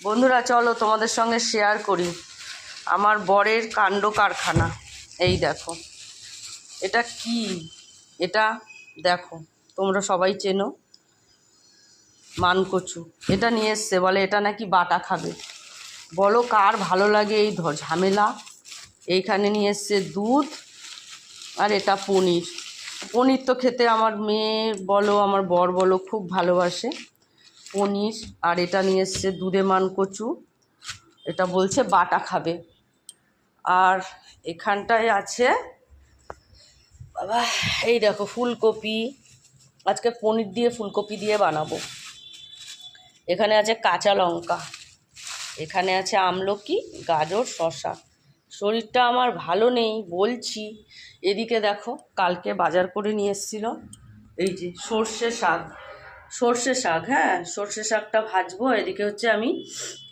বন্ধুরা চলো তোমাদের সঙ্গে শেয়ার করি আমার বরের কাণ্ড কারখানা। এই দেখো এটা কি, এটা দেখো তোমরা সবাই চেনো মানকচু। এটা নিয়ে এসছে, বলে এটা নাকি বাটা খাবে। বলো কার ভালো লাগে এই ঝামেলা। এইখানে নিয়ে এসছে দুধ, আর এটা পনির। পনির তো খেতে আমার মেয়ে বলো আমার বর বলো খুব ভালোবাসে পনির। আর এটা নিয়ে এসছে দুধে মানকচু, এটা বলছে বাটা খাবে। আর এখানটায় আছে বাবা এই দেখো ফুলকপি, আজকে পনির দিয়ে ফুলকপি দিয়ে বানাবো। এখানে আছে কাঁচা লঙ্কা, এখানে আছে আমলকি, গাজর, শসা। শরীরটা আমার ভালো নেই বলছি। এদিকে দেখো কালকে বাজার করে নিয়ে এসেছিল এই যে সর্ষে শাক, সর্ষে শাক, হ্যাঁ সর্ষে শাকটা ভাজবো। এদিকে হচ্ছে আমি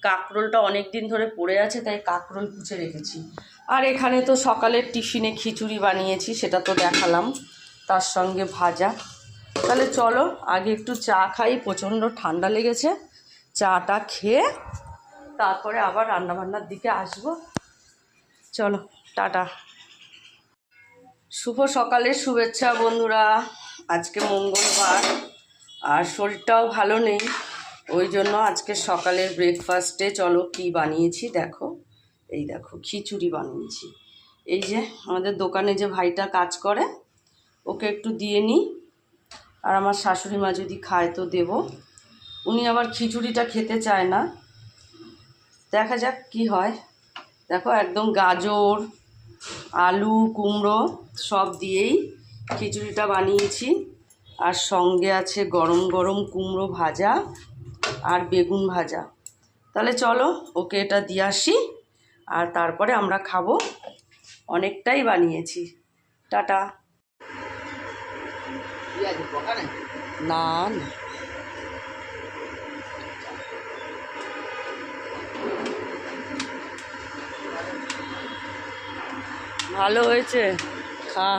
কাঁকরোলটা অনেক দিন ধরে পড়ে আছে তাই কাঁকরোল কুচে রেখেছি। আর এখানে তো সকালের টিফিনে খিচুড়ি বানিয়েছি, সেটা তো দেখালাম, তার সঙ্গে ভাজা। তাহলে চলো আগে একটু চা খাই, প্রচণ্ড ঠান্ডা লেগেছে। চাটা খেয়ে তারপরে আবার রান্নাবান্নার দিকে আসবো। চলো টাটা। শুভ সকালের শুভেচ্ছা বন্ধুরা। আজকে মঙ্গলবার আর শরীরটাও ভালো নেই, ওই জন্য আজকে সকালের ব্রেকফাস্টে চলো কি বানিয়েছি দেখো। এই দেখো খিচুড়ি বানিয়েছি। এই যে আমাদের দোকানে যে ভাইটা কাজ করে ওকে একটু দিয়ে নিই, আর আমার শাশুড়ি মা যদি খায় তো দেব। উনি আবার খিচুড়িটা খেতে চায় না, দেখা যাক কি হয়। দেখো একদম গাজর, আলু, কুমড়ো সব দিয়েই খিচুড়িটা বানিয়েছি। আর সঙ্গে আছে গরম গরম কুমড়ো ভাজা আর বেগুন ভাজা। তাহলে চলো ওকে এটা দিয়ে আসি আর তারপরে আমরা খাবো। অনেকটাই বানিয়েছি। টাটা। না না ভালো হয়েছে, খা।